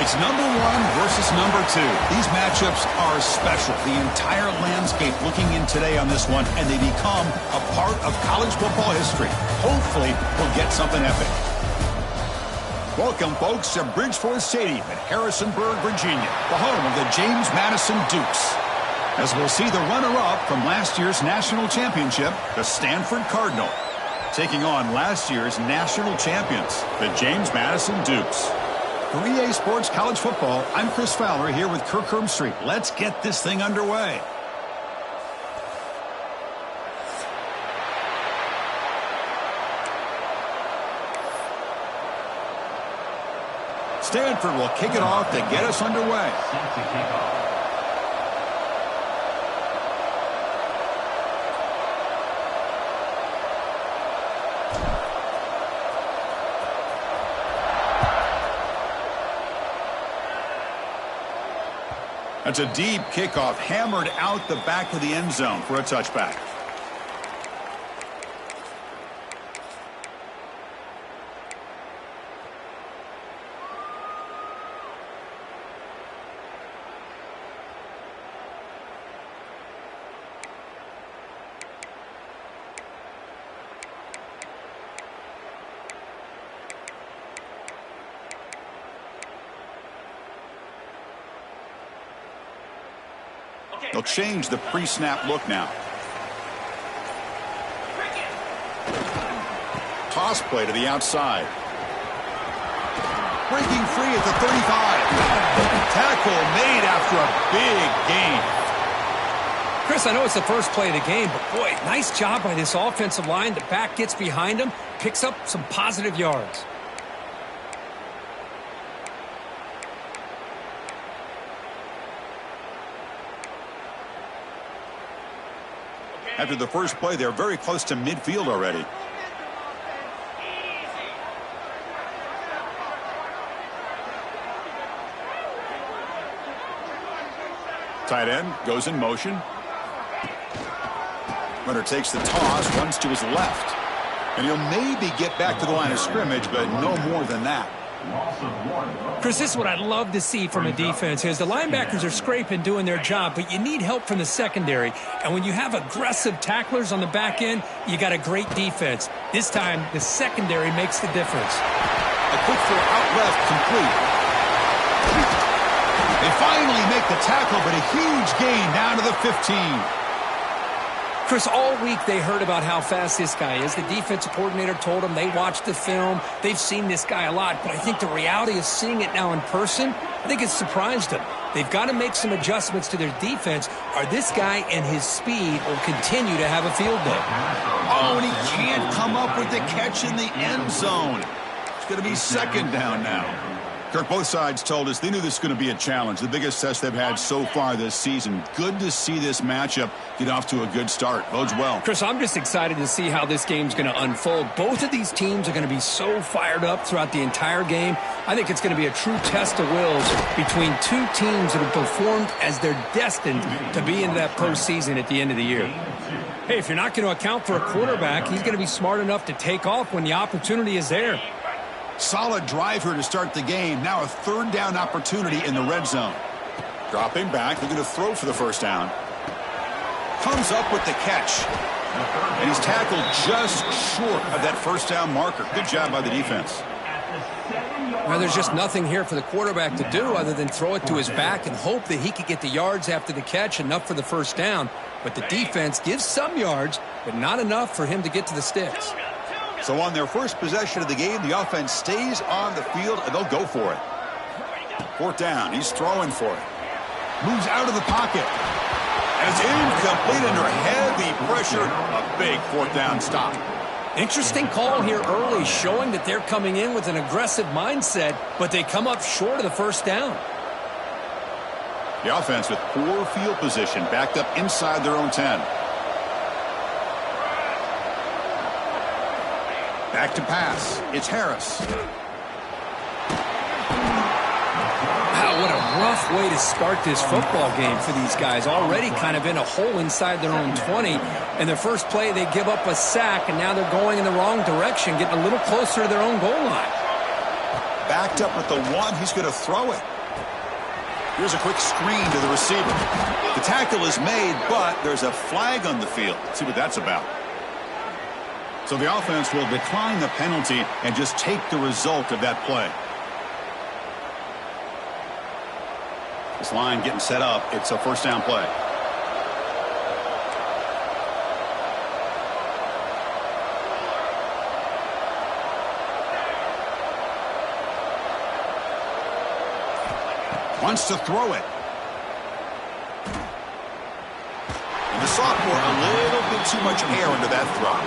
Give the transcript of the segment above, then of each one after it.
It's number one versus number two. These matchups are special. The entire landscape looking in today on this one, and they become a part of college football history. Hopefully, we'll get something epic. Welcome, folks, to Bridgeforth Stadium in Harrisonburg, Virginia, the home of the James Madison Dukes. As we'll see the runner-up from last year's national championship, the Stanford Cardinal, taking on last year's national champions, the James Madison Dukes. For EA Sports College Football, I'm Chris Fowler here with Kirk Herbstreit. Let's get this thing underway. Stanford will kick it off to get us underway. That's a deep kickoff, hammered out the back of the end zone for a touchback. They'll change the pre-snap look now. Toss play to the outside. Breaking free at the 35. Tackle made after a big gain. Chris, I know it's the first play of the game, but boy, nice job by this offensive line. The back gets behind him, picks up some positive yards. After the first play, they're very close to midfield already. Tight end goes in motion. Runner takes the toss, runs to his left. And he'll maybe get back to the line of scrimmage, but no more than that. Chris, this is what I'd love to see from a defense is the linebackers are scraping, doing their job, but you need help from the secondary. And when you have aggressive tacklers on the back end, you got a great defense. This time, the secondary makes the difference. A quick throw out left, complete. They finally make the tackle, but a huge gain down to the 15. Chris, all week they heard about how fast this guy is. The defensive coordinator told them they watched the film. They've seen this guy a lot, but I think the reality of seeing it now in person, I think it's surprised them. They've got to make some adjustments to their defense, or this guy and his speed will continue to have a field day. Oh, and he can't come up with the catch in the end zone. It's going to be second down now. Kirk, both sides told us they knew this was going to be a challenge, the biggest test they've had so far this season. Good to see this matchup get off to a good start. Bodes well. Chris, I'm just excited to see how this game's going to unfold. Both of these teams are going to be so fired up throughout the entire game. I think it's going to be a true test of wills between two teams that have performed as they're destined to be in that postseason at the end of the year. Hey, if you're not going to account for a quarterback, he's going to be smart enough to take off when the opportunity is there. Solid drive here to start the game. Now a third down opportunity in the red zone. Dropping back, looking to throw for the first down. Comes up with the catch. And he's tackled just short of that first down marker. Good job by the defense. Well, there's just nothing here for the quarterback to do other than throw it to his back and hope that he could get the yards after the catch, enough for the first down. But the defense gives some yards, but not enough for him to get to the sticks. So on their first possession of the game, the offense stays on the field, and they'll go for it. Fourth down, he's throwing for it. Moves out of the pocket. And it's incomplete under heavy pressure. A big fourth down stop. Interesting call here early, showing that they're coming in with an aggressive mindset, but they come up short of the first down. The offense with poor field position, backed up inside their own 10. Back to pass. It's Harris. Wow, what a rough way to start this football game for these guys. Already kind of in a hole inside their own 20. And their first play, they give up a sack, and now they're going in the wrong direction, getting a little closer to their own goal line. Backed up with the one, he's going to throw it. Here's a quick screen to the receiver. The tackle is made, but there's a flag on the field. Let's see what that's about. So the offense will decline the penalty and just take the result of that play. This line getting set up. It's a first down play. Wants to throw it. And the sophomore, a little bit too much air into that throw.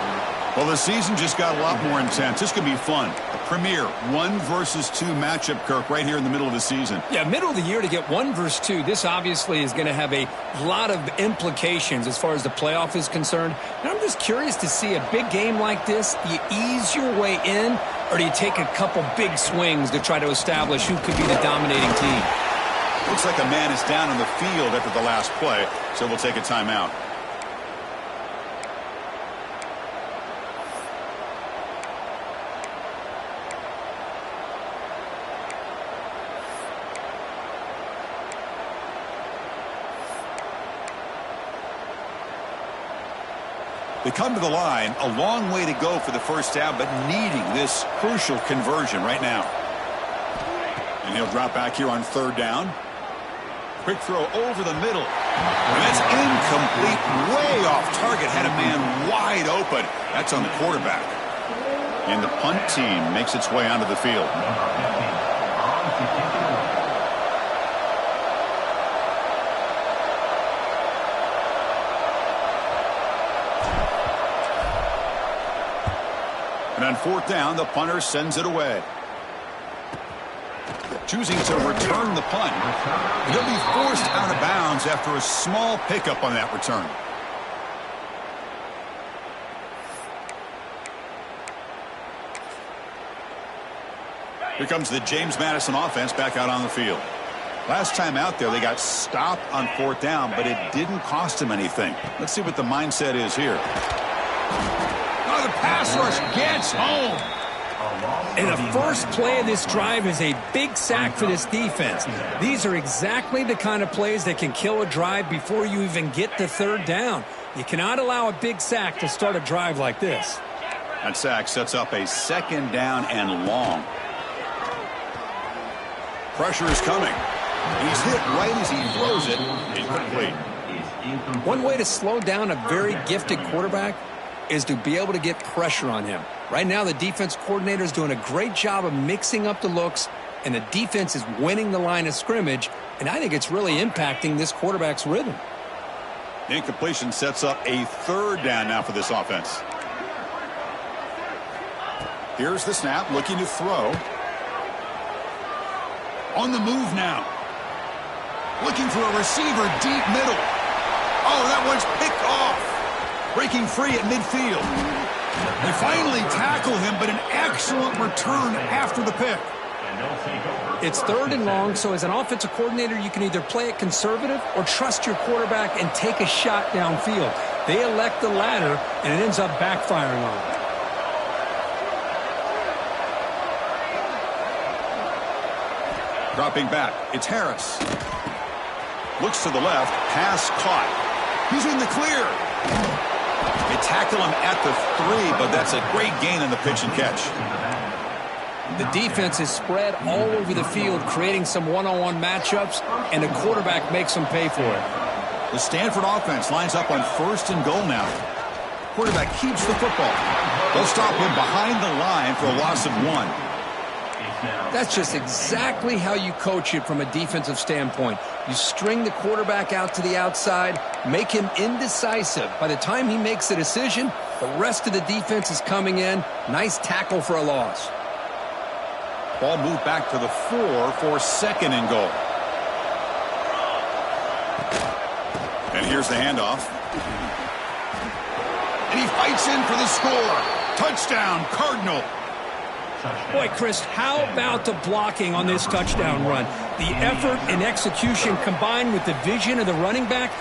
Well, the season just got a lot more intense. This could be fun. A premier 1 versus 2 matchup, Kirk, right here in the middle of the season. Yeah, middle of the year to get 1 versus 2. This obviously is going to have a lot of implications as far as the playoff is concerned. And I'm just curious to see a big game like this. Do you ease your way in, or do you take a couple big swings to try to establish who could be the dominating team? Looks like a man is down on the field after the last play, so we'll take a timeout. They come to the line, a long way to go for the first down, but needing this crucial conversion right now. And he'll drop back here on third down. Quick throw over the middle. And that's incomplete, way off target. Had a man wide open. That's on the quarterback. And the punt team makes its way onto the field. And on fourth down, the punter sends it away. Choosing to return the punt. He'll be forced out of bounds after a small pickup on that return. Here comes the James Madison offense back out on the field. Last time out there, they got stopped on fourth down, but it didn't cost them anything. Let's see what the mindset is here. Oh, the pass rush gets home. And the first play of this drive is a big sack for this defense. These are exactly the kind of plays that can kill a drive before you even get to third down. You cannot allow a big sack to start a drive like this. That sack sets up a second down and long. Pressure is coming. He's hit right as he throws it. Incomplete. One way to slow down a very gifted quarterback is to be able to get pressure on him. Right now, the defense coordinator is doing a great job of mixing up the looks, and the defense is winning the line of scrimmage, and I think it's really impacting this quarterback's rhythm. Incompletion sets up a third down now for this offense. Here's the snap, looking to throw. On the move now. Looking for a receiver deep middle. Oh, that one's picked off. Breaking free at midfield. They finally tackle him, but an excellent return after the pick. It's third and long, so as an offensive coordinator, you can either play it conservative or trust your quarterback and take a shot downfield. They elect the latter, and it ends up backfiring on them. Dropping back, it's Harris. Looks to the left, pass caught. He's in the clear. They tackle him at the 3, but that's a great gain on the pitch and catch. The defense is spread all over the field, creating some one-on-one matchups, and the quarterback makes them pay for it. The Stanford offense lines up on 1st and goal now. Quarterback keeps the football. They'll stop him behind the line for a loss of 1. That's just exactly how you coach it from a defensive standpoint. You string the quarterback out to the outside, make him indecisive. By the time he makes a decision, the rest of the defense is coming in. Nice tackle for a loss. Ball moved back to the 4 for 2nd and goal. And here's the handoff. And he fights in for the score. Touchdown, Cardinal. Boy, Chris, how about the blocking on this touchdown run? The effort and execution combined with the vision of the running back,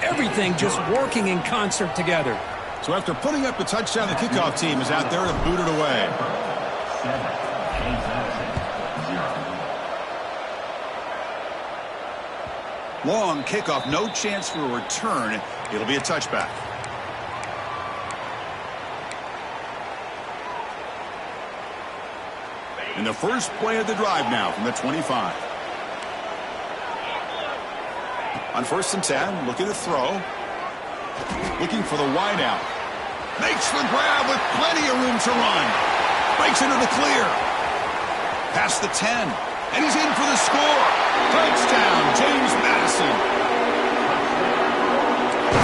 everything just working in concert together. So after putting up the touchdown, the kickoff team is out there to boot it away. Long kickoff, no chance for a return. It'll be a touchback. In the first play of the drive now from the 25. On 1st and 10, looking to throw. Looking for the wide out. Makes the grab with plenty of room to run. Breaks into the clear. Past the 10. And he's in for the score. Touchdown, James Madison.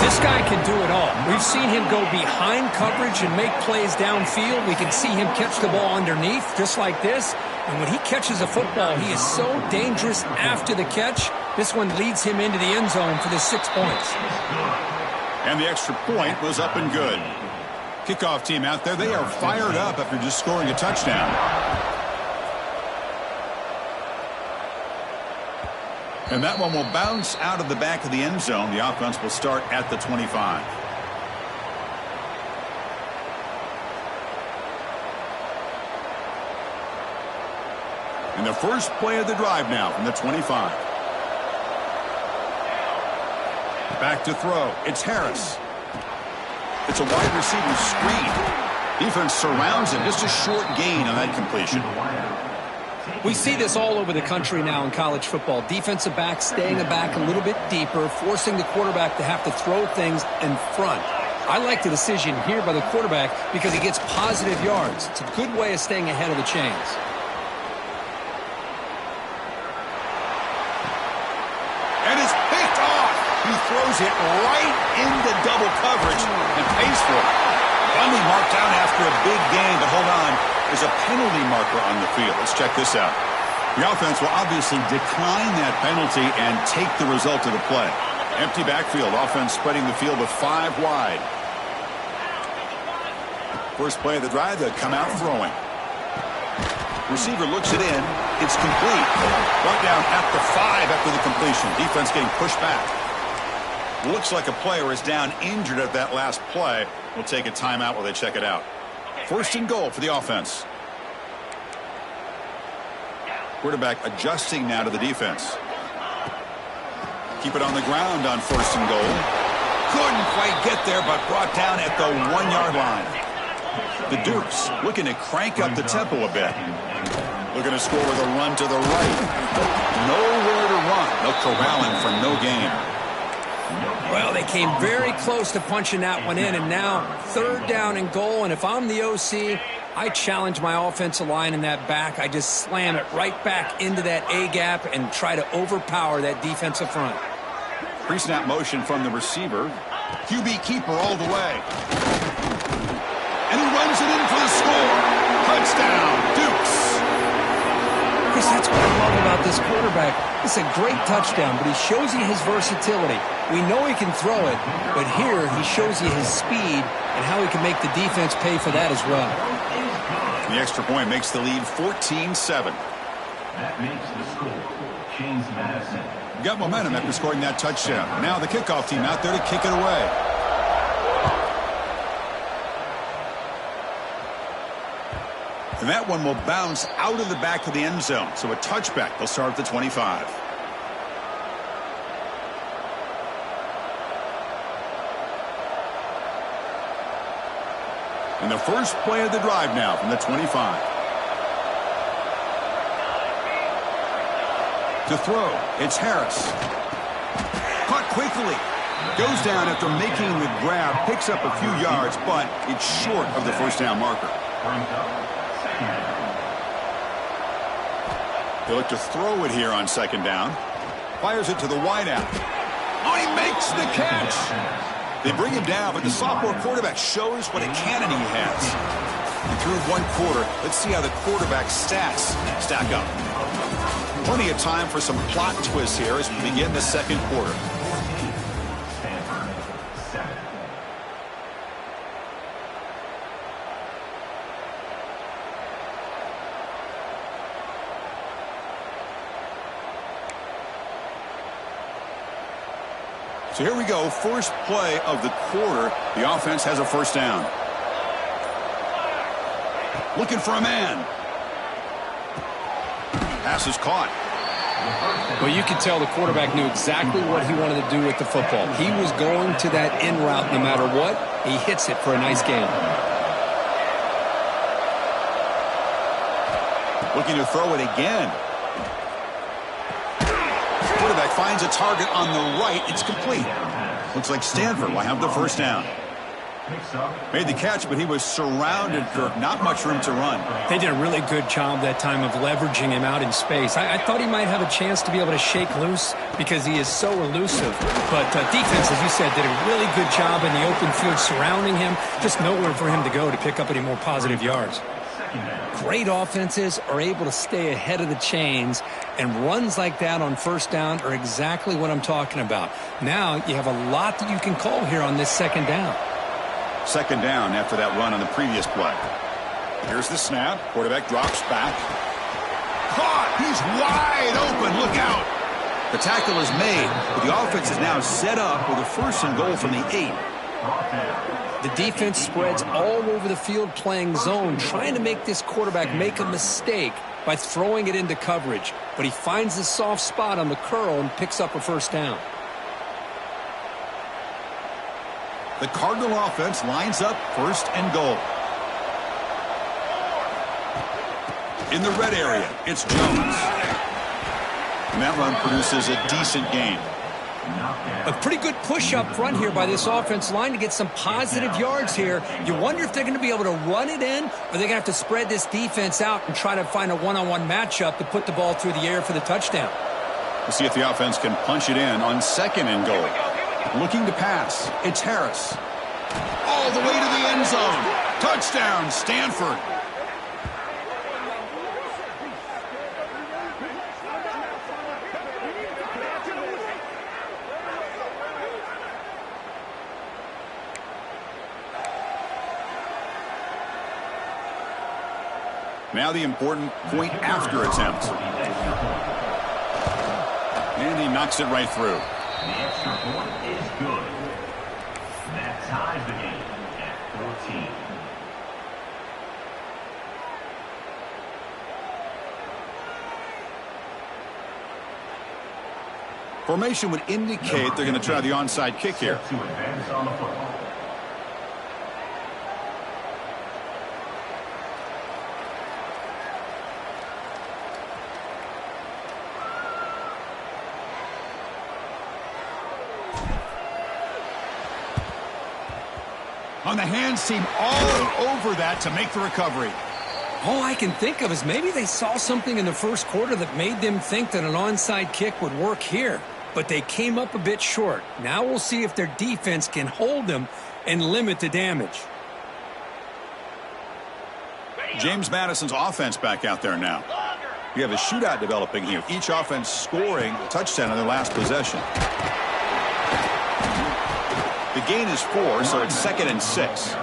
This guy can do it all. We've seen him go behind coverage and make plays downfield. We can see him catch the ball underneath, just like this. And when he catches a football, he is so dangerous after the catch. This one leads him into the end zone for the 6 points. And the extra point was up and good. Kickoff team out there, they are fired up after just scoring a touchdown. And that one will bounce out of the back of the end zone. The offense will start at the 25. In the first play of the drive now from the 25. Back to throw. It's Harris. It's a wide receiver screen. Defense surrounds him. Just a short gain on that completion. We see this all over the country now in college football. Defensive backs staying back a little bit deeper, forcing the quarterback to have to throw things in front. I like the decision here by the quarterback because he gets positive yards. It's a good way of staying ahead of the chains. And it's picked off. He throws it right into double coverage and pays for it. Finally marked out after a big gain, but hold on. There's a penalty marker on the field. Let's check this out. The offense will obviously decline that penalty and take the result of the play. Empty backfield. Offense spreading the field with 5 wide. First play of the drive, they'll come out throwing. Receiver looks it in. It's complete. Brought down at the 5 after the completion. Defense getting pushed back. Looks like a player is down injured at that last play. We'll take a timeout while they check it out. 1st and goal for the offense. Quarterback adjusting now to the defense. Keep it on the ground on 1st and goal. Couldn't quite get there, but brought down at the 1-yard line. The Dukes looking to crank up the tempo a bit. Looking to score with a run to the right. Nowhere to run. They'll corral him for no gain. Well, they came very close to punching that one in, and now 3rd down and goal. And if I'm the OC, I challenge my offensive line in that back. I just slam it right back into that A-gap and try to overpower that defensive front. Pre-snap motion from the receiver. QB keeper all the way. And he runs it in for the score. Touchdown, Dukes. Chris, that's what I love about this quarterback. It's a great touchdown, but he shows you his versatility. We know he can throw it, but here he shows you his speed and how he can make the defense pay for that as well. The extra point makes the lead 14-7. That makes the score James Madison. Got momentum after scoring that touchdown. Now the kickoff team out there to kick it away. And that one will bounce out of the back of the end zone. So a touchback. They'll start at the 25. And the first play of the drive now from the 25. To throw, it's Harris. Caught quickly. Goes down after making the grab. Picks up a few yards, but it's short of the first down marker. They look to throw it here on second down. Fires it to the wideout. Oh, he makes the catch. They bring him down, but the sophomore quarterback shows what a cannon he has. And through one quarter, let's see how the quarterback's stats stack up. Plenty of time for some plot twists here as we begin the second quarter. Stanford 7. So here we go, first play of the quarter. The offense has a first down. Looking for a man. Pass is caught. Well, you could tell the quarterback knew exactly what he wanted to do with the football. He was going to that in route no matter what. He hits it for a nice gain. Looking to throw it again. Quarterback finds a target on the right. It's complete. Looks like Stanford will have the first down. Made the catch, but he was surrounded for not much room to run. They did a really good job that time of leveraging him out in space. I thought he might have a chance to be able to shake loose because he is so elusive. But defense, as you said, did a really good job in the open field surrounding him. Just nowhere for him to go to pick up any more positive yards. Great offenses are able to stay ahead of the chains, and runs like that on first down are exactly what I'm talking about. Now you have a lot that you can call here on this second down. Second down after that run on the previous play. Here's the snap. Quarterback drops back. Caught! He's wide open. Look out! The tackle is made, but the offense is now set up with a first and goal from the 8. The defense spreads all over the field playing zone, trying to make this quarterback make a mistake by throwing it into coverage. But he finds the soft spot on the curl and picks up a first down. The Cardinal offense lines up first and goal. In the red area, it's Jones. And that run produces a decent gain. A pretty good push up front here by this offense line to get some positive yards here. You wonder if they're going to be able to run it in, or they're going to have to spread this defense out and try to find a one-on-one matchup to put the ball through the air for the touchdown. We'll see if the offense can punch it in on second and goal. Looking to pass. It's Harris. All the way to the end zone. Touchdown, Stanford. Now the important point after attempt. And he knocks it right through. The extra point is good. That ties the game at 14. Formation would indicate they're going to try the onside kick here. To advance on the football. On the hands team all over that to make the recovery. All I can think of is maybe they saw something in the first quarter that made them think that an onside kick would work here. But they came up a bit short. Now we'll see if their defense can hold them and limit the damage. James Madison's offense back out there now. You have a shootout developing here. Each offense scoring a touchdown on their last possession. The gain is 4, so it's 2nd and 6.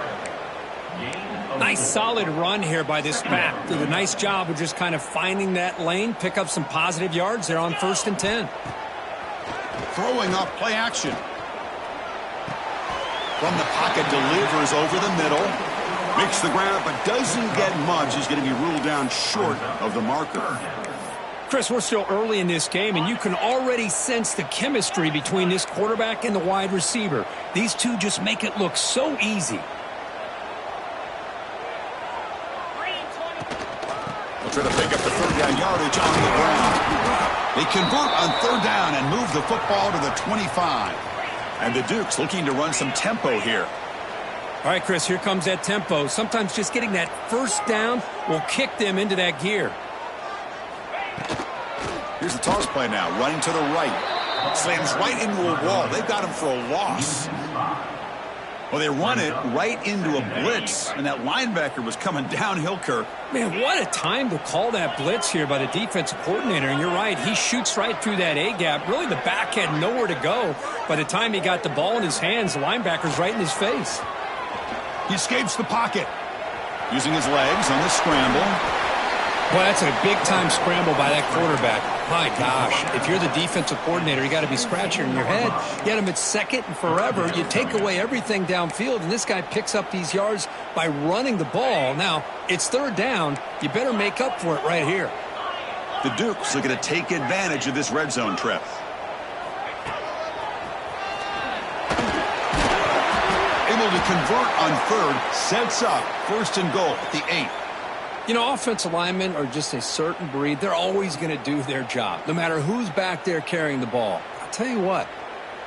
Nice solid run here by this back. Did a nice job of just kind of finding that lane, pick up some positive yards. They're on 1st and 10. Throwing off play action. From the pocket, delivers over the middle. Makes the grab, but doesn't get much. He's going to be ruled down short of the marker. Chris, we're still early in this game, and you can already sense the chemistry between this quarterback and the wide receiver. These two just make it look so easy. Try to pick up the third down yardage on the ground. They convert on third down and move the football to the 25. And the Dukes looking to run some tempo here. All right, Chris, here comes that tempo. Sometimes just getting that first down will kick them into that gear. Here's the toss play now, running to the right. Slams right into a wall. They've got him for a loss. Well, they run it right into a blitz, and that linebacker was coming downhill, Kirk. Man, what a time to call that blitz here by the defensive coordinator. And you're right, he shoots right through that A-gap. Really, the back had nowhere to go. By the time he got the ball in his hands, the linebacker's right in his face. He escapes the pocket, using his legs on the scramble. Well, that's a big-time scramble by that quarterback. My gosh, if you're the defensive coordinator, you got to be scratching your head. You had him at second and forever. You take away everything downfield, and this guy picks up these yards by running the ball. Now, it's third down. You better make up for it right here. The Dukes looking to take advantage of this red zone trip. Able to convert on third, sets up first and goal at the 8. You know, offensive linemen are just a certain breed. They're always going to do their job, no matter who's back there carrying the ball. I'll tell you what,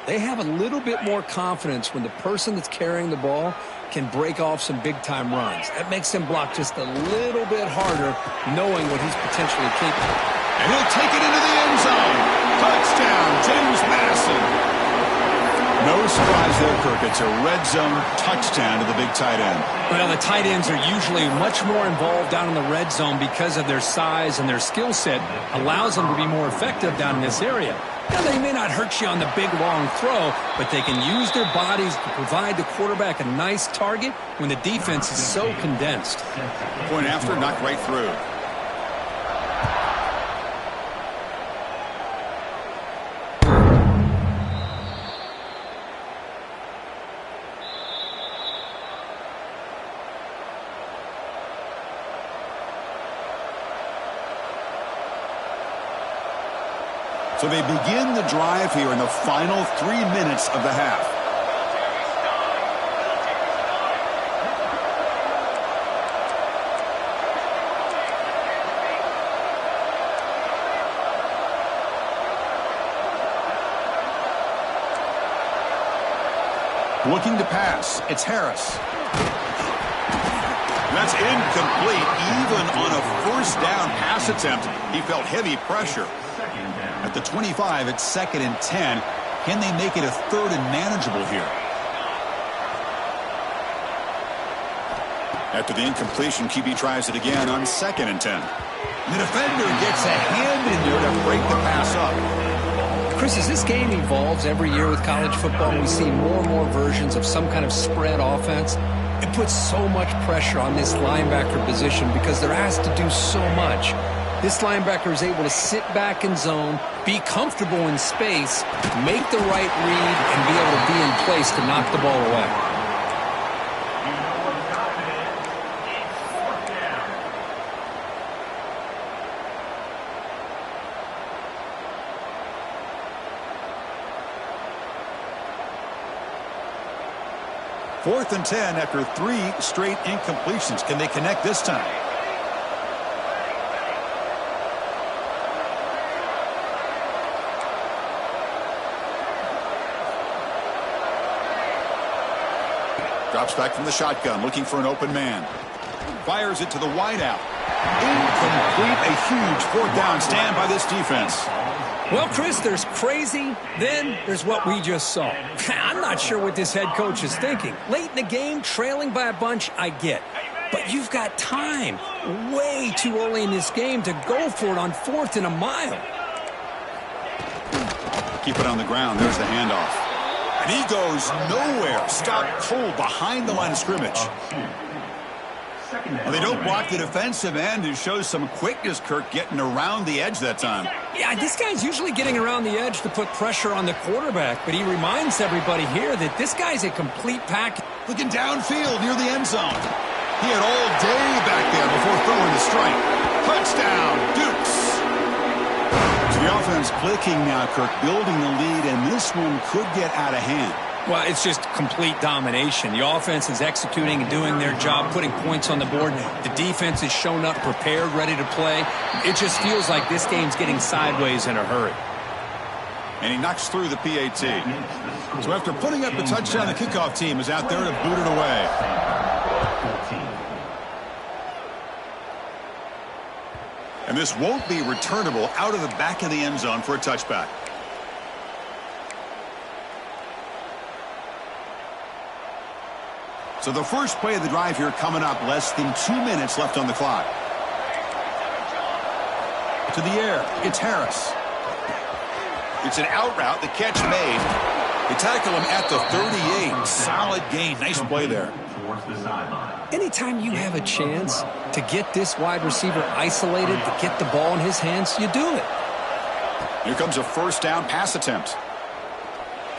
they have a little bit more confidence when the person that's carrying the ball can break off some big-time runs. That makes them block just a little bit harder, knowing what he's potentially capable of. And he'll take it into the end zone. Touchdown, James Madison. No surprise there, Kirk. It's a red zone touchdown to the big tight end. Well, the tight ends are usually much more involved down in the red zone because of their size and their skill set allows them to be more effective down in this area. Now, they may not hurt you on the big, long throw, but they can use their bodies to provide the quarterback a nice target when the defense is so condensed. Point after, knocked right through. So they begin the drive here in the final 3 minutes of the half. Looking to pass, it's Harris. That's incomplete. Even on a first down pass attempt, he felt heavy pressure. At the 25, it's 2nd and 10. Can they make it a third and manageable here? After the incompletion, QB tries it again on 2nd and 10. The defender gets a hand in there to break the pass up. Chris, as this game evolves every year with college football, we see more and more versions of some kind of spread offense. It puts so much pressure on this linebacker position because they're asked to do so much. This linebacker is able to sit back in zone, be comfortable in space, make the right read, and be able to be in place to knock the ball away. Fourth and 10 after 3 straight incompletions. Can they connect this time? Drops back from the shotgun, looking for an open man. Fires it to the wideout. Incomplete. A huge fourth down stand by this defense. Well, Chris, there's crazy, then there's what we just saw. I'm not sure what this head coach is thinking. Late in the game, trailing by a bunch, I get. But you've got time. Way too early in this game to go for it on 4th and a mile. Keep it on the ground. There's the handoff. And he goes nowhere. Stopped cold behind the line of scrimmage. Well, they don't block the defensive end, who shows some quickness, Kirk, getting around the edge that time. Yeah, this guy's usually getting around the edge to put pressure on the quarterback, but he reminds everybody here that this guy's a complete package. Looking downfield near the end zone. He had all day back there before throwing the strike. Touchdown, Dukes. So the offense clicking now, Kirk, building the lead, and this one could get out of hand. Well, it's just complete domination. The offense is executing and doing their job, putting points on the board. The defense is shown up, prepared, ready to play. It just feels like this game's getting sideways in a hurry. And he knocks through the PAT. So after putting up the touchdown, the kickoff team is out there to boot it away. And this won't be returnable out of the back of the end zone for a touchback. So the first play of the drive here coming up, less than 2 minutes left on the clock. To the air, it's Harris. It's an out route, the catch made. They tackle him at the 38. Solid gain, nice play there. Anytime you have a chance to get this wide receiver isolated, to get the ball in his hands, you do it. Here comes a first down pass attempt.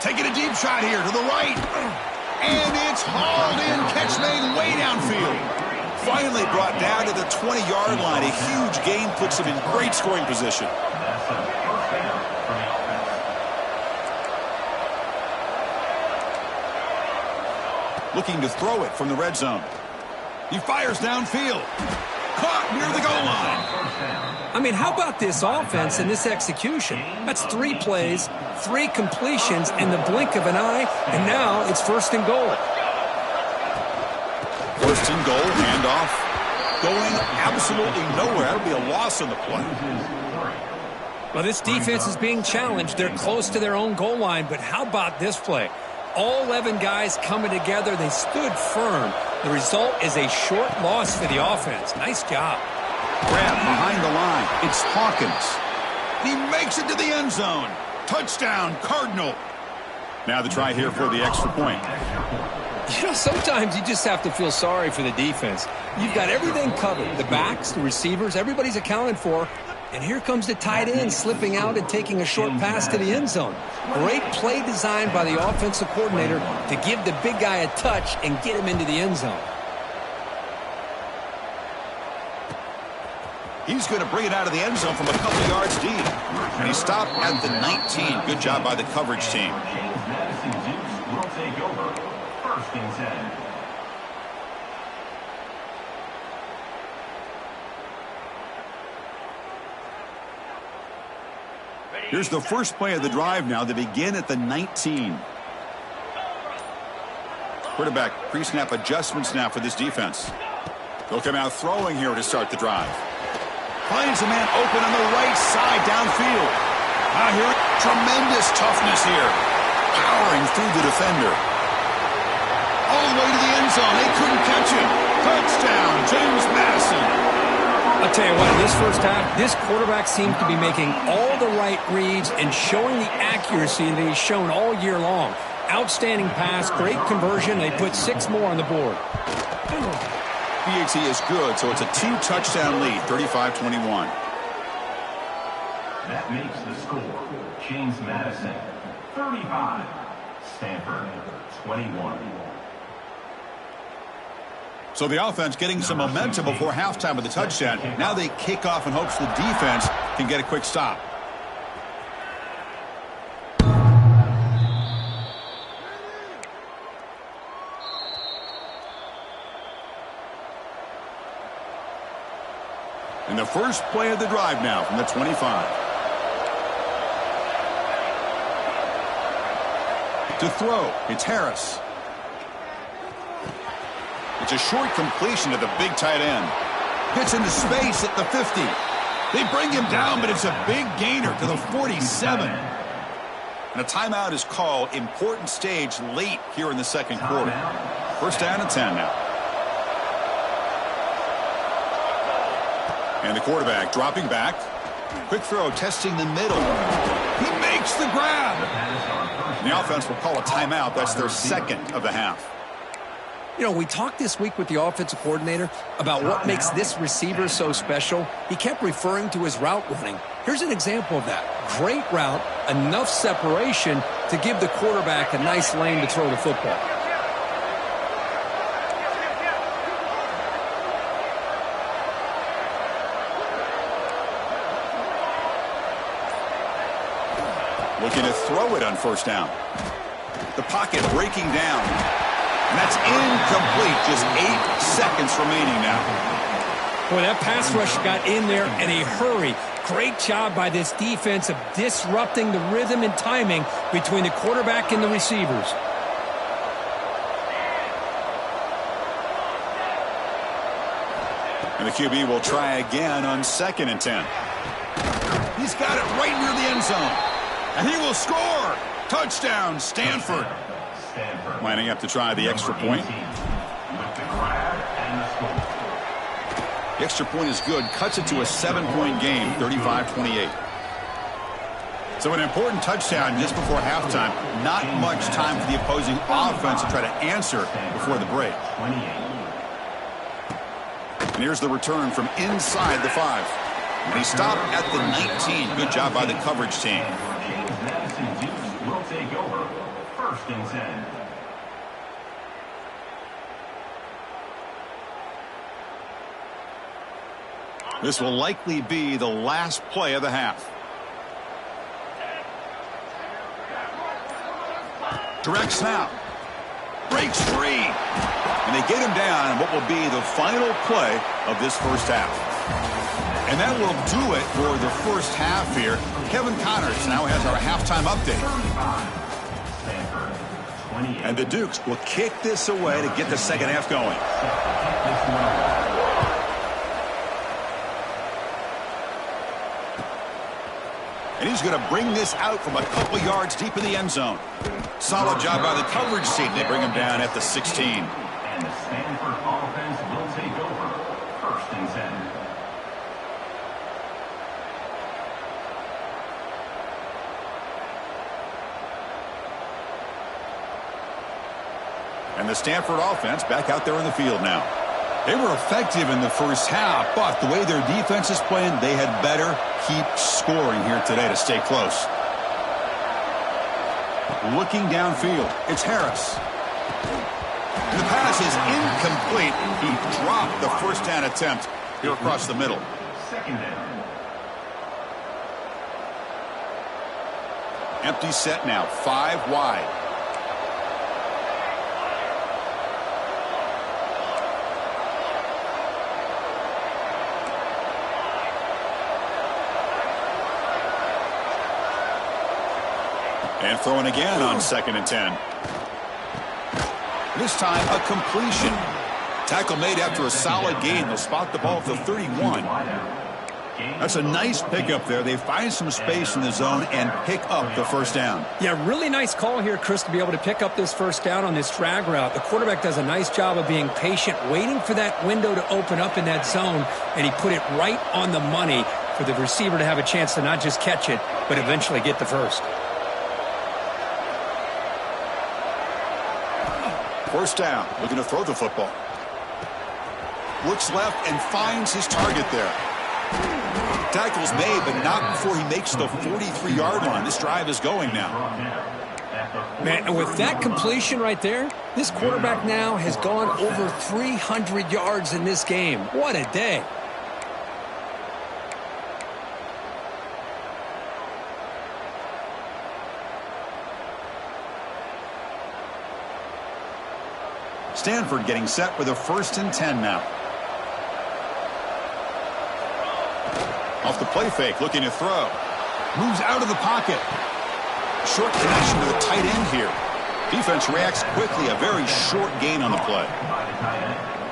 Taking a deep shot here to the right. And it's hauled in, catch made way downfield. Finally brought down to the 20-yard line. A huge gain puts him in great scoring position. Looking to throw it from the red zone. He fires downfield. Caught near the goal line. I mean, how about this offense and this execution? That's 3 plays, 3 completions in the blink of an eye, and now it's first and goal. First and goal, handoff. Going absolutely nowhere. That'll be a loss on the play. Well, this defense is being challenged. They're close to their own goal line, but how about this play? All 11 guys coming together. They stood firm. The result is a short loss for the offense. Nice job. Grab behind the line. It's Hawkins. He makes it to the end zone. Touchdown, Cardinal. Now the try here for the extra point. You know, sometimes you just have to feel sorry for the defense. You've got everything covered. The backs, the receivers, everybody's accounted for. And here comes the tight end slipping out and taking a short pass to the end zone. Great play design by the offensive coordinator to give the big guy a touch and get him into the end zone. He's going to bring it out of the end zone from a couple yards deep. And he stopped at the 19. Good job by the coverage team. Will take over. First and 10. Here's the first play of the drive now. They begin at the 19. Quarterback pre-snap adjustments now for this defense. They'll come out throwing here to start the drive. Finds a man open on the right side downfield. Out here, tremendous toughness here. Powering through the defender. All the way to the end zone. They couldn't catch him. Touchdown, James Madison. I'll tell you what, in this first half, this quarterback seems to be making all the right reads and showing the accuracy that he's shown all year long. Outstanding pass, great conversion. They put 6 more on the board. PAT is good, so it's a 2-touchdown lead, 35-21. That makes the score. James Madison, 35. Stanford, 21. So the offense getting some momentum before halftime with the touchdown. Now they kick off in hopes the defense can get a quick stop. And the first play of the drive now from the 25. To throw, it's Harris. It's a short completion to the big tight end. Gets into space at the 50. They bring him down, but it's a big gainer to the 47. And a timeout is called. Important stage late here in the second quarter. First down and 10 now. And the quarterback dropping back. Quick throw, testing the middle. He makes the grab. And the offense will call a timeout. That's their second of the half. You know, we talked this week with the offensive coordinator about what makes this receiver so special. He kept referring to his route running. Here's an example of that. Great route, enough separation to give the quarterback a nice lane to throw the football. Looking to throw it on first down. The pocket breaking down. And that's incomplete. Just 8 seconds remaining now. Boy, that pass rush got in there in a hurry. Great job by this defense of disrupting the rhythm and timing between the quarterback and the receivers. And the QB will try again on 2nd and 10. He's got it right near the end zone. And he will score. Touchdown, Stanford. Lining up to try the extra point. The extra point is good. Cuts it to a 7-point game, 35-28. So an important touchdown just before halftime. Not much time for the opposing offense to try to answer before the break. And here's the return from inside the 5. And he stopped at the 19. Good job by the coverage team. Will take over 1st and 10. This will likely be the last play of the half. Direct snap. Breaks free. And they get him down in what will be the final play of this first half. And that will do it for the first half here. Kevin Connors now has our halftime update. And the Dukes will kick this away to get the second half going. And he's going to bring this out from a couple yards deep in the end zone. Solid job by the coverage team. They bring him down at the 16. And the Stanford offense will take over 1st and 10. And the Stanford offense back out there in the field now. They were effective in the first half, but the way their defense is playing, they had better keep scoring here today to stay close. Looking downfield, it's Harris. And the pass is incomplete. He dropped the first down attempt here across the middle. 2nd down. Empty set now, 5 wide. And throwing again on 2nd and 10. This time a completion. Tackle made after a solid gain. They'll spot the ball at the 31. That's a nice pickup there. They find some space in the zone and pick up the first down. Yeah, really nice call here, Chris, to be able to pick up this first down on this drag route. The quarterback does a nice job of being patient, waiting for that window to open up in that zone, and he put it right on the money for the receiver to have a chance to not just catch it, but eventually get the first. First down, looking to throw the football. Looks left and finds his target there. Tackle's made, but not before he makes the 43-yard line. This drive is going now. Man, and with that completion right there, this quarterback now has gone over 300 yards in this game. What a day. Stanford getting set with a 1st and 10 now. Off the play fake, looking to throw. Moves out of the pocket. Short connection to the tight end here. Defense reacts quickly. A very short gain on the play.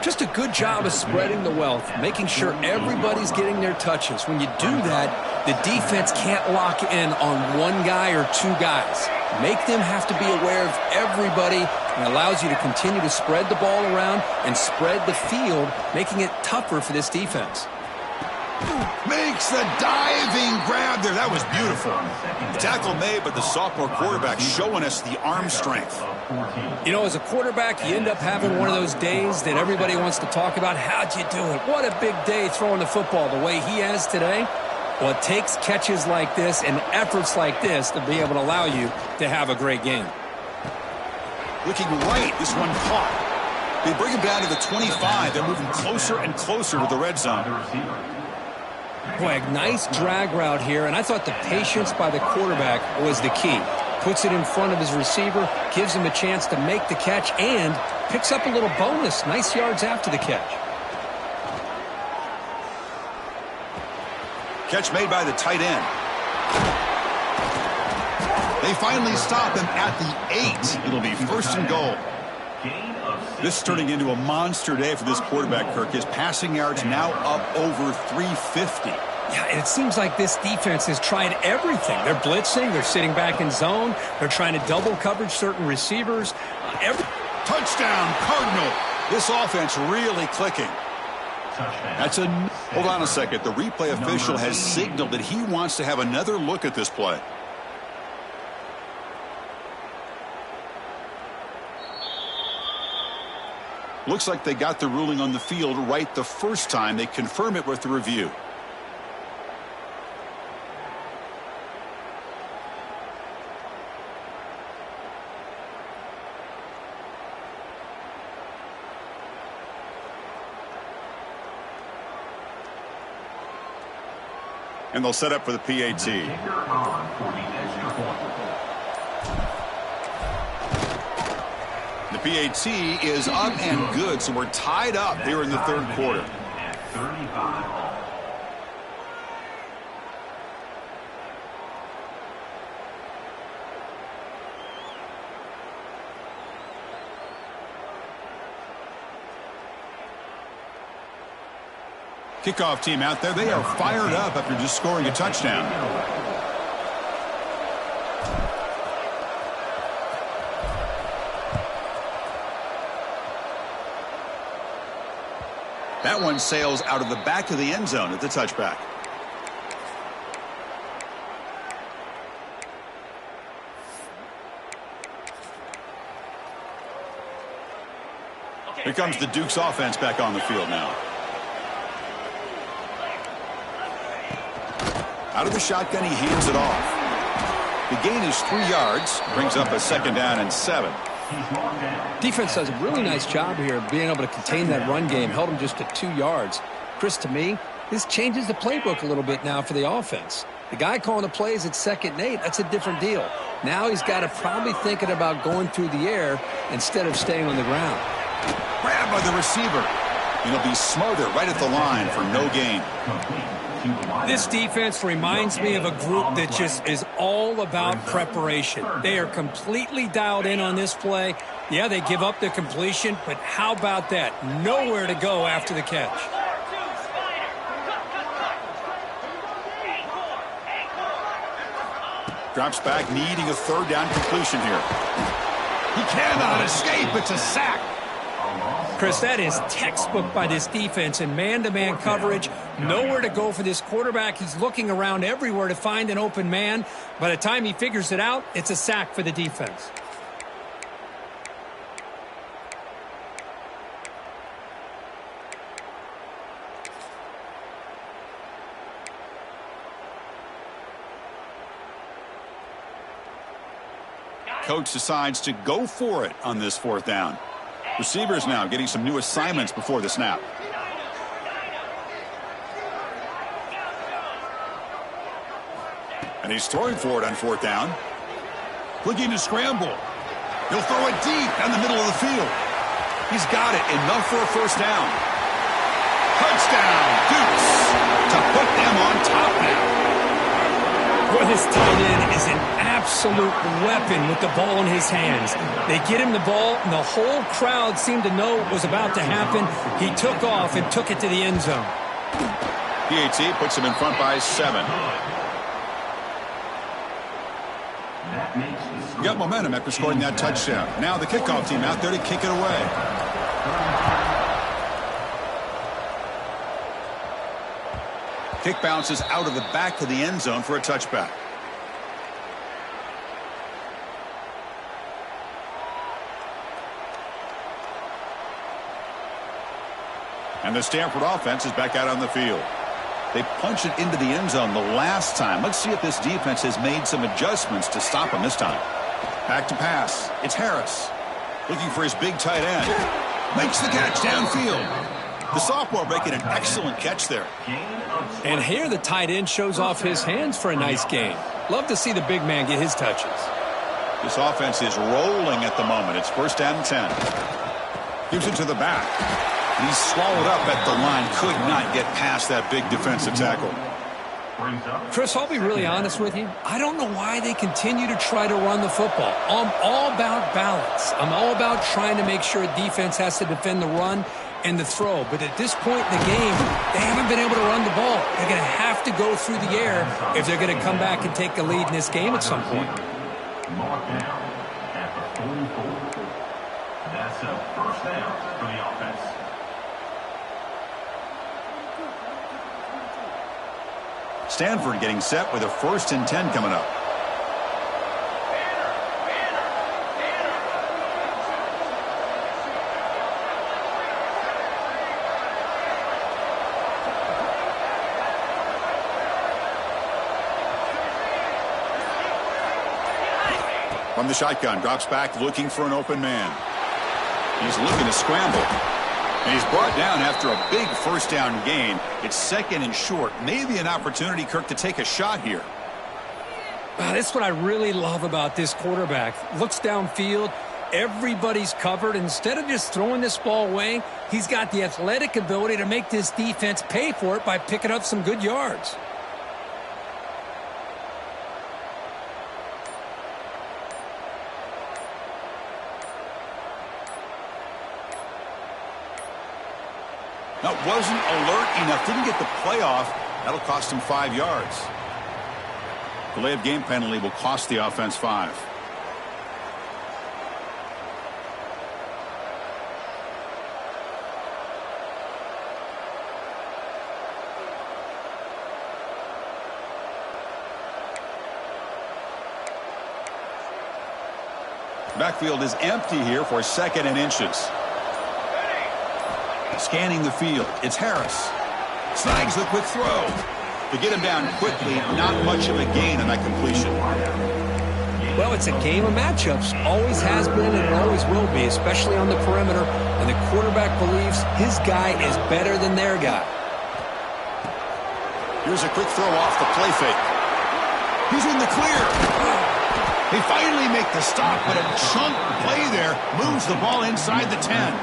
Just a good job of spreading the wealth, making sure everybody's getting their touches. When you do that, the defense can't lock in on one guy or two guys. Make them have to be aware of everybody, and allows you to continue to spread the ball around and spread the field, making it tougher for this defense. Makes the diving grab there. That was beautiful. Tackle made, but the sophomore quarterback showing us the arm strength. You know, as a quarterback, you end up having one of those days that everybody wants to talk about. How'd you do it? What a big day throwing the football the way he has today. Well, it takes catches like this and efforts like this to be able to allow you to have a great game. Looking right, this one caught. They bring him down to the 25. They're moving closer and closer to the red zone. Boy, a nice drag route here, and I thought the patience by the quarterback was the key. puts it in front of his receiver, gives him a chance to make the catch, and picks up a little bonus. Nice yards after the catch. Catch made by the tight end. They finally stop him at the 8. It'll be first and goal. This is turning into a monster day for this quarterback, Kirk. His passing yards now up over 350. Yeah, and it seems like this defense has tried everything. They're blitzing. They're sitting back in zone. They're trying to double coverage certain receivers. Touchdown, Cardinal. This offense really clicking. Hold on a second. The replay official has signaled that he wants to have another look at this play. Looks like they got the ruling on the field right the first time. They confirm it with the review. And they'll set up for the PAT. The PAT is up and good, so we're tied up here in the third quarter. Kickoff team out there. They are fired up after just scoring a touchdown. That one sails out of the back of the end zone at the touchback. Here comes the Duke's offense back on the field now. Out of the shotgun, he hands it off. The gain is 3 yards, brings up a second down and 7. Defense does a really nice job here of being able to contain that run game. Held him just to 2 yards. Chris, to me, this changes the playbook a little bit now for the offense. The guy calling the plays at 2nd and 8, that's a different deal. Now he's got to probably thinking about going through the air instead of staying on the ground. Grabbed by the receiver. And he'll be smarter right at the line for no gain. This defense reminds me of a group that just is all about preparation. They are completely dialed in on this play. Yeah, they give up the completion, but how about that? Nowhere to go after the catch. Drops back, needing a third down completion here. He cannot escape. It's a sack. Chris, that is textbook by this defense in man-to-man coverage. Nowhere to go for this quarterback. He's looking around everywhere to find an open man. By the time he figures it out, it's a sack for the defense. Coach decides to go for it on this 4th down. Receivers now getting some new assignments before the snap. And he's throwing for it on 4th down. Looking to scramble. He'll throw it deep down the middle of the field. He's got it. Enough for a first down. Touchdown, Dukes, to put them on top now. Boy, this tight end is an absolute weapon with the ball in his hands. They get him the ball, and the whole crowd seemed to know what was about to happen. He took off and took it to the end zone. PAT puts him in front by 7. Got momentum after scoring that touchdown. Now the kickoff team out there to kick it away. Kick bounces out of the back of the end zone for a touchback. And the Stanford offense is back out on the field. They punch it into the end zone the last time. Let's see if this defense has made some adjustments to stop him this time. Back to pass. It's Harris. Looking for his big tight end. Makes the catch downfield. The sophomore making an excellent catch there. And here the tight end shows off his hands for a nice gain. Love to see the big man get his touches. This offense is rolling at the moment. It's first down and 10. Gives it to the back. And he's swallowed up at the line. Could not get past that big defensive tackle. Chris, I'll be really honest with you. I don't know why they continue to try to run the football. I'm all about balance. I'm all about trying to make sure a defense has to defend the run and the throw. But at this point in the game, they haven't been able to run the ball. They're going to have to go through the air if they're going to come back and take a lead in this game at some point. Mark down at the 44. That's a first down for the offense. Stanford getting set with a first and 10 coming up. From the shotgun, drops back looking for an open man. He's looking to scramble. And he's brought down after a big first down gain. It's second and short. Maybe an opportunity, Kirk, to take a shot here. That's what I really love about this quarterback. Looks downfield. Everybody's covered. Instead of just throwing this ball away, he's got the athletic ability to make this defense pay for it by picking up some good yards. That wasn't alert enough. Didn't get the playoff. That'll cost him 5 yards. Delay of game penalty will cost the offense 5. Backfield is empty here for second and inches. Scanning the field. It's Harris. Snags the quick throw. To get him down quickly, not much of a gain on that completion. Well, it's a game of matchups. Always has been and always will be, especially on the perimeter. And the quarterback believes his guy is better than their guy. Here's a quick throw off the play fake. He's in the clear. They finally make the stop, but a chunk play there moves the ball inside the 10.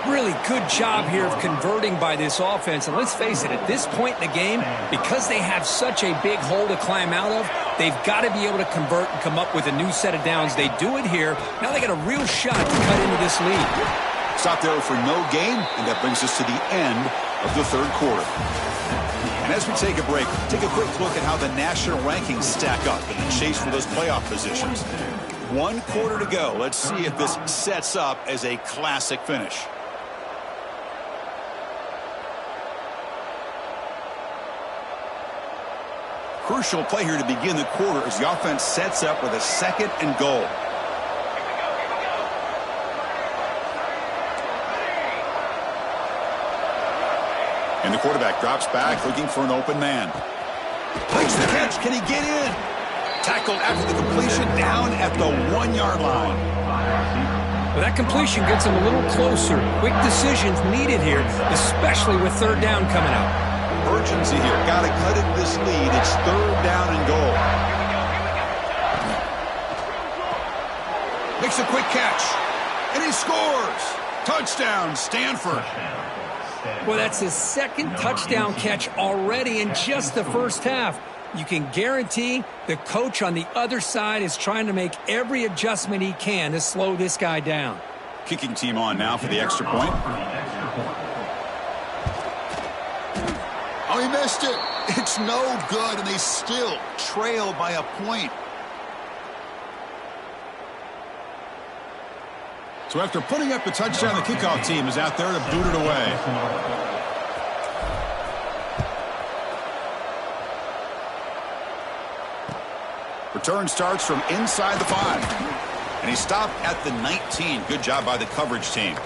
Really good job here of converting by this offense. And let's face it, at this point in the game, because they have such a big hole to climb out of, they've got to be able to convert and come up with a new set of downs. They do it here. Now they got a real shot to cut into this lead. Stop there for no gain, and that brings us to the end of the third quarter. And as we take a break, take a quick look at how the national rankings stack up in the chase for those playoff positions. 1 quarter to go. Let's see if this sets up as a classic finish. Crucial play here to begin the quarter as the offense sets up with a second and goal. And the quarterback drops back looking for an open man. Makes the catch. Can he get in? Tackled after the completion down at the 1-yard line. Well, that completion gets him a little closer. Quick decisions needed here, especially with third down coming up. Urgency here. Got to cut it this lead. It's third down and goal. Makes a quick catch. And he scores. Touchdown, Stanford. Well, that's his second touchdown catch already in just the first half. You can guarantee the coach on the other side is trying to make every adjustment he can to slow this guy down. Kicking team on now for the extra point. Oh, he missed it. It's no good, and they still trail by a point. So after putting up a touchdown, the kickoff team is out there to boot it away. Return starts from inside the 5. And he stopped at the 19. Good job by the coverage team.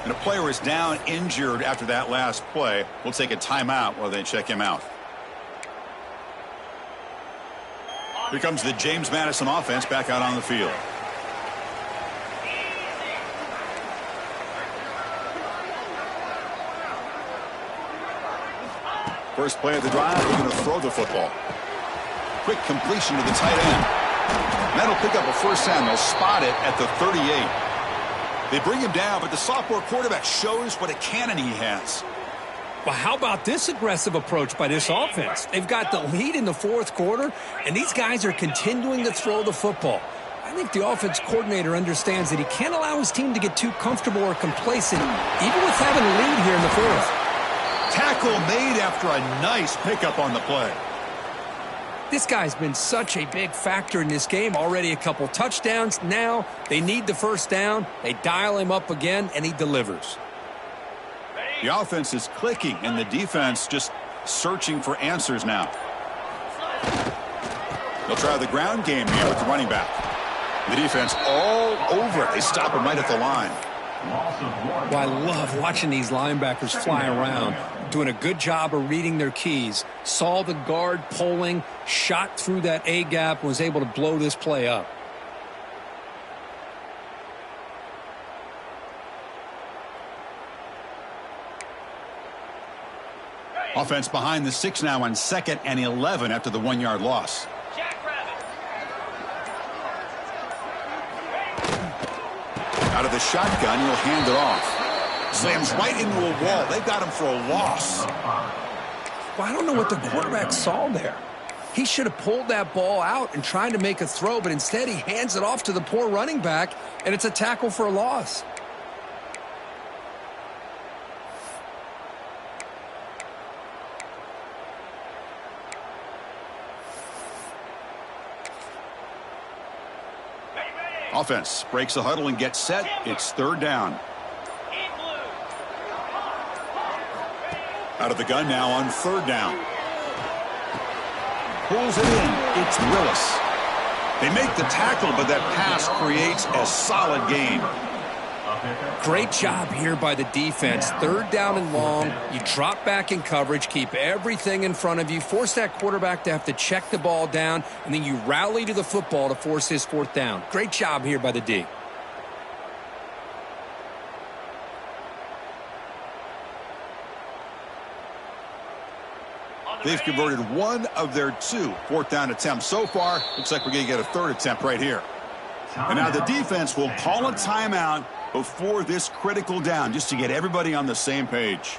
And a player is down injured after that last play. We'll take a timeout while they check him out. Here comes the James Madison offense back out on the field. First play of the drive, we're going to throw the football. Quick completion to the tight end. That'll pick up a first down. They'll spot it at the 38. They bring him down, but the sophomore quarterback shows what a cannon he has. Well, how about this aggressive approach by this offense? They've got the lead in the fourth quarter, and these guys are continuing to throw the football. I think the offense coordinator understands that he can't allow his team to get too comfortable or complacent, even with having a lead here in the fourth. Tackle made after a nice pickup on the play. This guy's been such a big factor in this game. Already a couple touchdowns. Now they need the first down. They dial him up again, and he delivers. The offense is clicking, and the defense just searching for answers now. They'll try the ground game here with the running back. The defense all over it. They stop him right at the line. Well, I love watching these linebackers fly around, doing a good job of reading their keys. Saw the guard pulling, shot through that A-gap, was able to blow this play up. Offense behind the 6 now on 2nd and 11 after the 1-yard loss. Out of the shotgun, he'll hand it off. Slams right into a wall. They've got him for a loss. Well, I don't know what the quarterback saw there. He should have pulled that ball out and tried to make a throw, but instead he hands it off to the poor running back, and it's a tackle for a loss. Offense breaks the huddle and gets set. It's 3rd down. Out of the gun now on 3rd down. Pulls it in. It's Willis. They make the tackle, but that pass creates a solid gain. Great job here by the defense. 3rd down and long. You drop back in coverage, keep everything in front of you, force that quarterback to have to check the ball down, and then you rally to the football to force his 4th down. Great job here by the D. They've converted 1 of their 2 4th down attempts so far. Looks like we're going to get a 3rd attempt right here. And now the defense will call a timeout before this critical down, just to get everybody on the same page.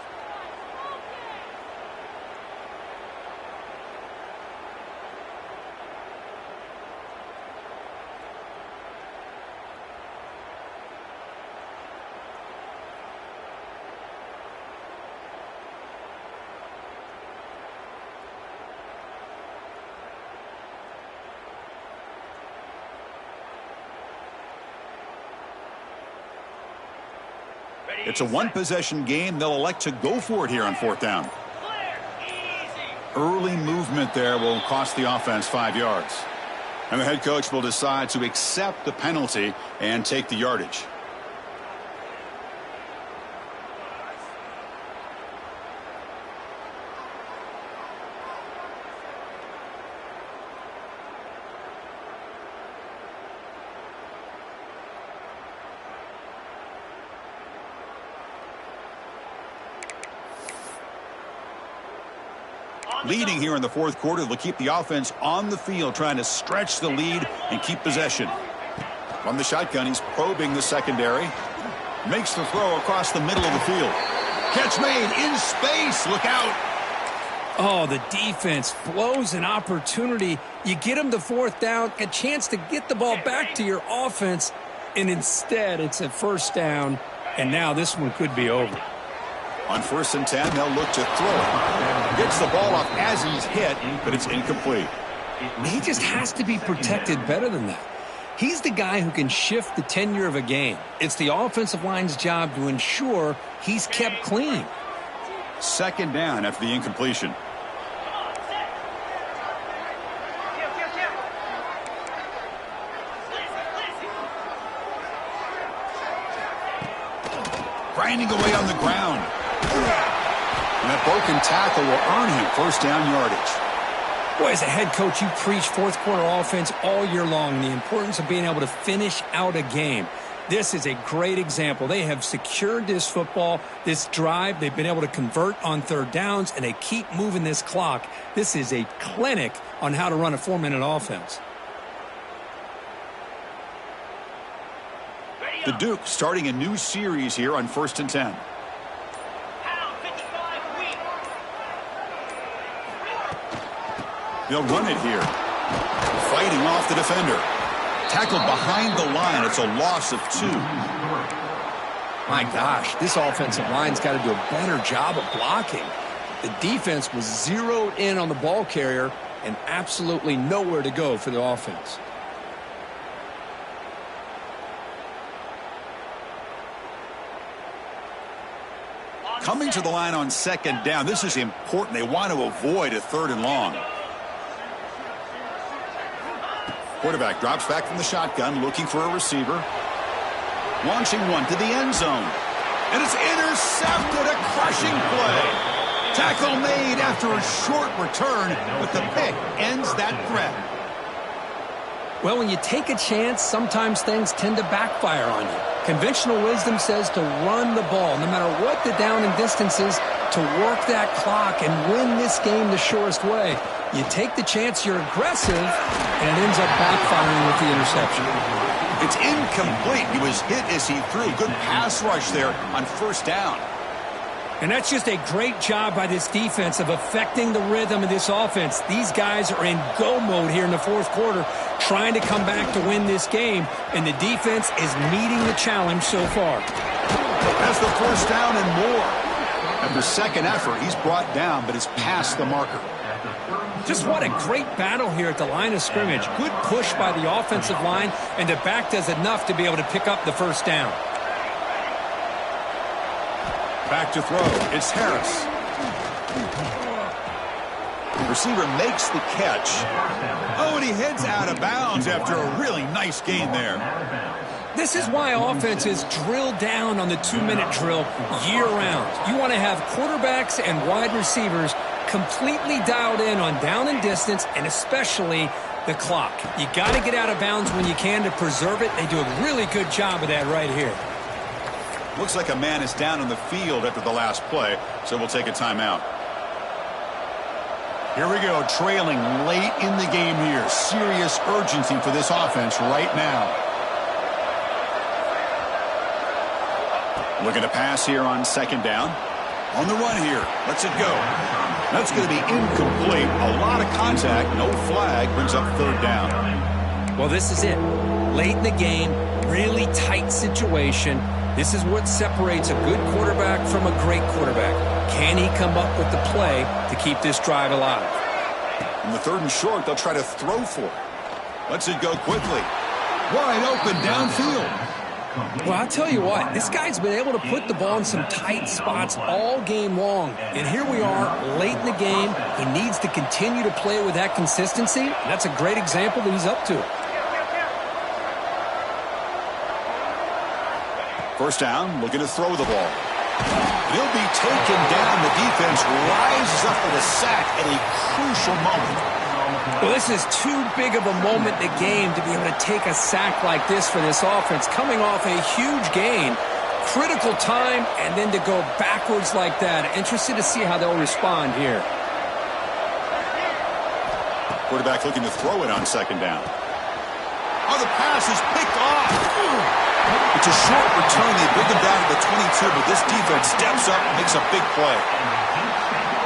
It's a 1-possession game. They'll elect to go for it here on 4th down. Early movement there will cost the offense 5 yards. And the head coach will decide to accept the penalty and take the yardage. Leading here in the 4th quarter, they'll keep the offense on the field, trying to stretch the lead and keep possession. From the shotgun, he's probing the secondary. Makes the throw across the middle of the field. Catch made in space. Look out. Oh, the defense blows an opportunity. You get them the 4th down, a chance to get the ball back to your offense, and instead it's a 1st down, and now this one could be over. On 1st and 10, they'll look to throw it. Gets the ball off as he's hit, but it's incomplete. He just has to be protected better than that. He's the guy who can shift the tenure of a game. It's the offensive line's job to ensure he's kept clean. 2nd down after the incompletion. Grinding away on the ground. And that broken tackle will earn him 1st down yardage. Boy, as a head coach, you preach 4th quarter offense all year long, the importance of being able to finish out a game. This is a great example. They have secured this football, this drive. They've been able to convert on 3rd downs, and they keep moving this clock. This is a clinic on how to run a 4-minute offense. The Duke starting a new series here on 1st and 10. They'll run it here. Fighting off the defender. Tackled behind the line. It's a loss of 2. My gosh, this offensive line's got to do a better job of blocking. The defense was zeroed in on the ball carrier and absolutely nowhere to go for the offense. Coming to the line on 2nd down. This is important. They want to avoid a 3rd and long. Quarterback drops back from the shotgun, looking for a receiver. Launching one to the end zone. And it's intercepted. A crushing play. Tackle made after a short return, but the pick ends that threat. Well, when you take a chance, sometimes things tend to backfire on you. Conventional wisdom says to run the ball, no matter what the down and distance is, to work that clock and win this game the surest way. You take the chance, you're aggressive, and it ends up backfiring with the interception. It's incomplete. He was hit as he threw. Good pass rush there on 1st down. And that's just a great job by this defense of affecting the rhythm of this offense. These guys are in go mode here in the 4th quarter, trying to come back to win this game, and the defense is meeting the challenge so far. That's the 1st down and more. After 2nd effort, he's brought down, but is past the marker. Just what a great battle here at the line of scrimmage. Good push by the offensive line, and the back does enough to be able to pick up the 1st down. Back to throw. It's Harris. Receiver makes the catch. Oh, and he heads out of bounds after a really nice gain there. This is why offenses drill down on the 2-minute drill year-round. You want to have quarterbacks and wide receivers completely dialed in on down and distance, and especially the clock. You got to get out of bounds when you can to preserve it. They do a really good job of that right here. Looks like a man is down on the field after the last play, so we'll take a timeout. Here we go, trailing late in the game here. Serious urgency for this offense right now. Looking to pass here on 2nd down. On the run here. Lets it go. That's going to be incomplete. A lot of contact. No flag. Brings up 3rd down. Well, this is it. Late in the game, really tight situation. This is what separates a good quarterback from a great quarterback. Can he come up with the play to keep this drive alive? On the 3rd and short, they'll try to throw for it. Lets it go quickly. Wide open downfield. Well, I'll tell you what, this guy's been able to put the ball in some tight spots all game long. And here we are, late in the game. He needs to continue to play with that consistency. And that's a great example that he's up to it. 1st down, looking to throw the ball. He'll be taken down. The defense rises up for the sack at a crucial moment. Well, this is too big of a moment in the game to be able to take a sack like this for this offense. Coming off a huge gain, critical time, and then to go backwards like that. Interested to see how they'll respond here. Quarterback looking to throw it on 2nd down. Oh, the pass is picked off. It's a short return. They bring him down to the 22, but this defense steps up and makes a big play.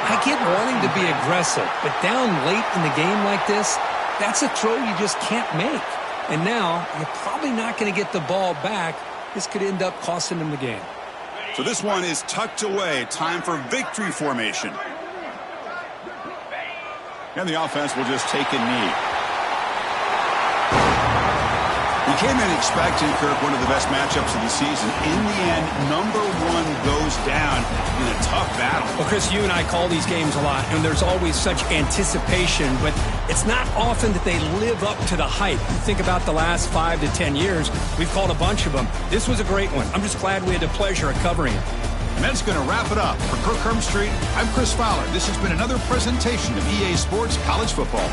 I get wanting to be aggressive, but down late in the game like this, that's a throw you just can't make. And now, you're probably not going to get the ball back. This could end up costing them the game. So this one is tucked away. Time for victory formation. And the offense will just take a knee. We came in expecting, Kirk, one of the best matchups of the season. In the end, #1 goes down in a tough battle. Well, Chris, you and I call these games a lot, and there's always such anticipation, but it's not often that they live up to the hype. You think about the last 5 to 10 years, we've called a bunch of them. This was a great one. I'm just glad we had the pleasure of covering it. And that's going to wrap it up. For Kirk Hermstreet, I'm Chris Fowler. This has been another presentation of EA Sports College Football.